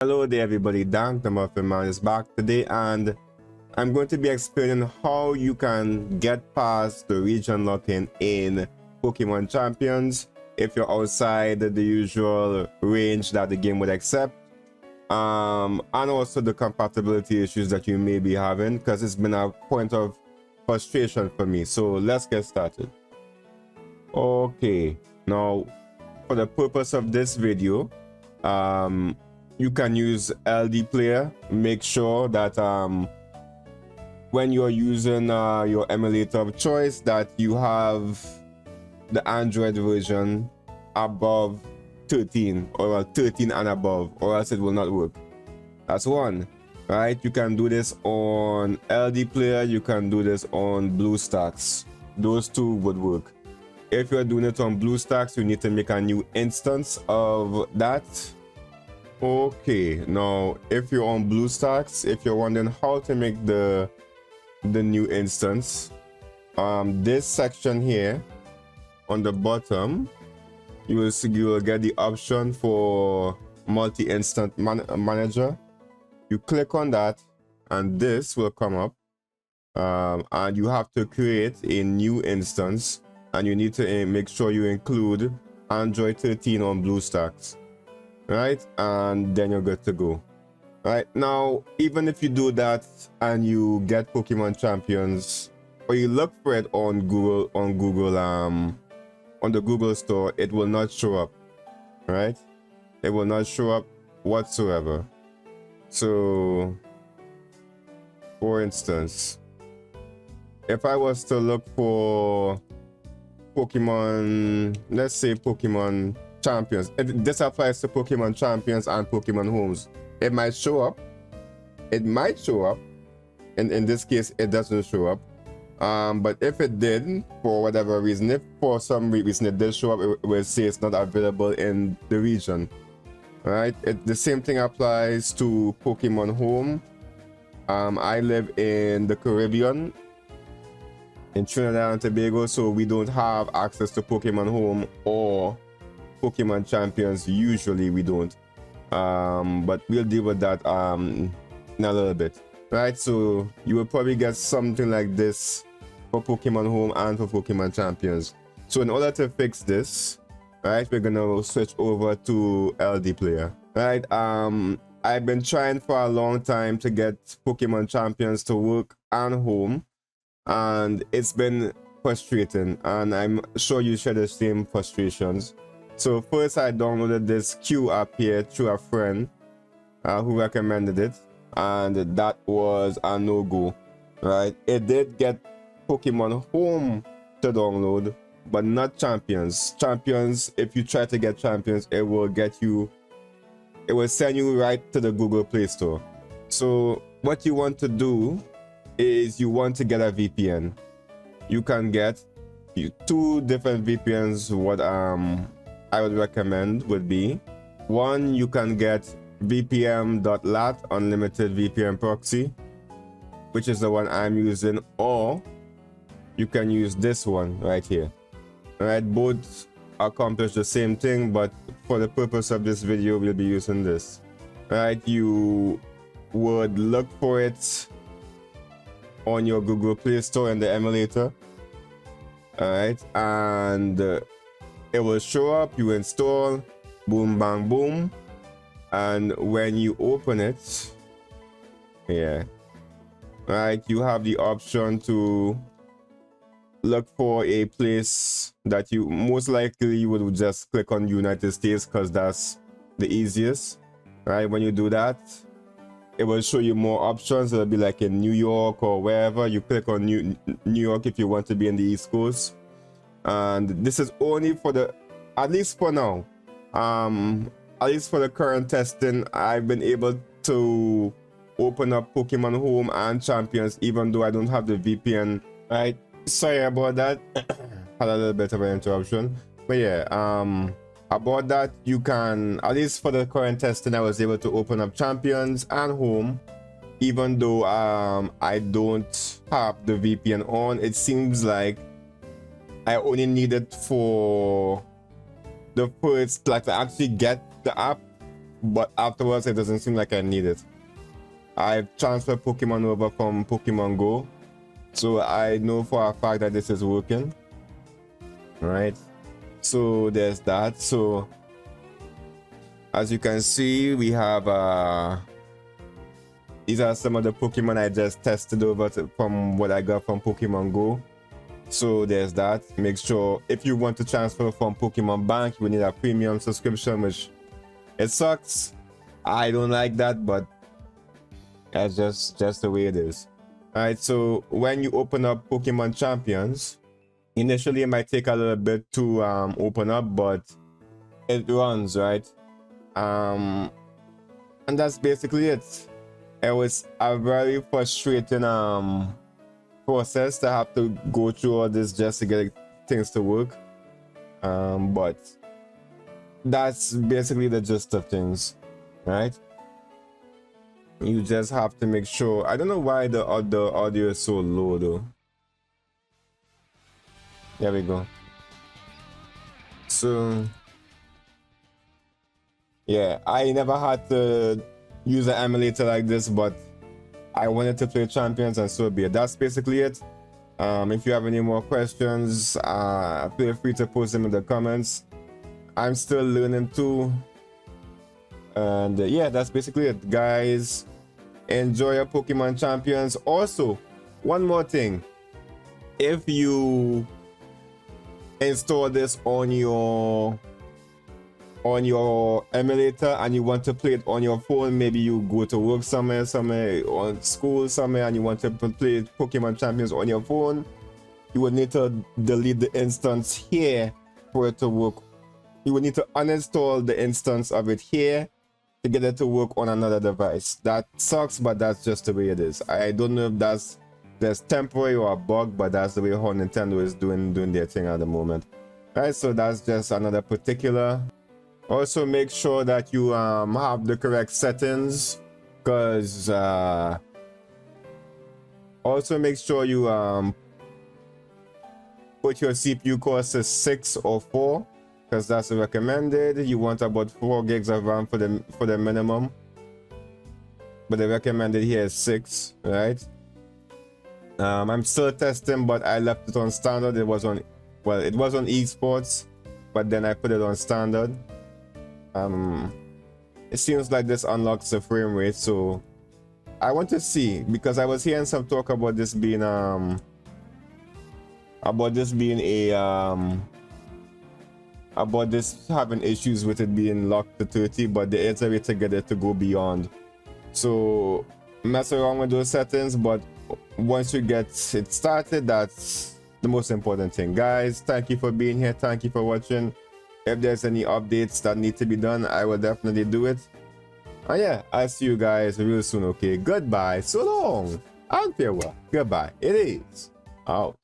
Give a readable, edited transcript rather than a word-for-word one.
Hello there everybody, Dan the Muffin Man is back today and I'm going to be explaining how you can get past the region lock-in in Pokemon Champions if you're outside the usual range that the game would accept, and also the compatibility issues that you may be having, because it's been a point of frustration for me. So let's get started. Okay, now for the purpose of this video, you can use LD Player. Make sure that when you're using your emulator of choice that you have the Android version above 13 or 13 and above, or else it will not work. That's one, right? You can do this on LD Player, you can do this on BlueStacks. Those two would work. If you're doing it on BlueStacks, you need to make a new instance of that. Okay, now if you're on BlueStacks, if you're wondering how to make the new instance, this section here on the bottom, you will get the option for multi-instant manager. You click on that and this will come up, and you have to create a new instance, and you need to make sure you include Android 13 on BlueStacks. Right, and then you're good to go. Right now, even if you do that and you get Pokemon Champions, or you look for it on Google, on the Google store, it will not show up. Right, it will not show up whatsoever. So for instance, if I was to look for Pokemon, let's say Pokemon Champions, this applies to Pokemon Champions and Pokemon Homes, it might show up, in this case it doesn't show up, but if it did, for whatever reason, if for some reason it did show up, it will say it's not available in the region. Right, the same thing applies to Pokemon Home. I live in the Caribbean, in Trinidad and Tobago, so we don't have access to Pokemon Home or Pokemon Champions. Usually we don't, but we'll deal with that in a little bit. Right, so you will probably get something like this for Pokemon Home and for Pokemon Champions. So in order to fix this, right, we're gonna switch over to LD Player. Right, I've been trying for a long time to get Pokemon Champions to work and Home, and it's been frustrating, and I'm sure you share the same frustrations. So first I downloaded this Q app here through a friend who recommended it, and that was a no-go. Right, it did get Pokemon Home to download, but not Champions. Champions, if you try to get Champions, it will send you right to the Google Play Store. So what you want to do is you want to get a VPN. You can get two different VPNs. What I would recommend would be, one, you can get vpn.lat, unlimited VPN proxy, which is the one I'm using, or you can use this one right here. Right, both accomplish the same thing, but for the purpose of this video we'll be using this. Right, you would look for it on your Google Play Store in the emulator. Alright, and it will show up, you install, boom bang boom, and when you open it here, right, you have the option to look for a place that you most likely would just click on United States, because that's the easiest. Right, when you do that, it will show you more options. It'll be like in New York or wherever. You click on New York if you want to be in the East Coast, and this is only for the, at least for now, at least for the current testing, I've been able to open up Pokemon Home and Champions even though I don't have the VPN. Right, sorry about that. Had a little bit of an interruption, but yeah, about that, you can, at least for the current testing, I was able to open up Champions and Home even though I don't have the VPN on. It seems like I only need it for the first, like, to actually get the app but afterwards it doesn't seem like I need it. I've transferred Pokemon over from Pokemon Go, so I know for a fact that this is working. Right, so there's that. So as you can see, we have these are some of the Pokemon I just tested over from what I got from Pokemon Go. So there's that. Make sure if you want to transfer from Pokemon Bank, you will need a premium subscription, which it sucks. I don't like that, but that's just the way it is. All right, so when you open up Pokemon Champions, initially it might take a little bit to open up, but it runs, right? And that's basically it. It was a very frustrating process to have to go through all this just to get things to work, but that's basically the gist of things, right? You just have to make sure. I don't know why the audio is so low though. There we go. So yeah, I never had to use an emulator like this, but I wanted to play Champions, and so be it. That's basically it. If you have any more questions, feel free to post them in the comments. I'm still learning too, and yeah, that's basically it, guys. Enjoy your Pokemon Champions. Also, one more thing: if you install this on your emulator and you want to play it on your phone, maybe you go to work somewhere on school somewhere, and you want to play Pokemon Champions on your phone, you would need to delete the instance here for it to work. You would need to uninstall the instance of it here to get it to work on another device. That sucks, but that's just the way it is. I don't know if that's temporary or a bug, but that's the way how Nintendo is doing their thing at the moment. Right, so that's just another particular. Also, make sure that you have the correct settings, because also make sure you put your CPU cores to 6 or 4, because that's recommended. You want about 4 gigs of RAM for the minimum, but the recommended here is 6, right? I'm still testing, but I left it on standard. It was on esports, but then I put it on standard. It seems like this unlocks the frame rate, so I want to see, because I was hearing some talk about this being about this having issues with it being locked to 30, but there is a way to get it to go beyond. So mess around with those settings, but once you get it started, that's the most important thing. Guys, thank you for being here. Thank you for watching. If there's any updates that need to be done, I will definitely do it. And yeah, I'll see you guys real soon. Okay, goodbye, so long, and farewell. Goodbye. It is out.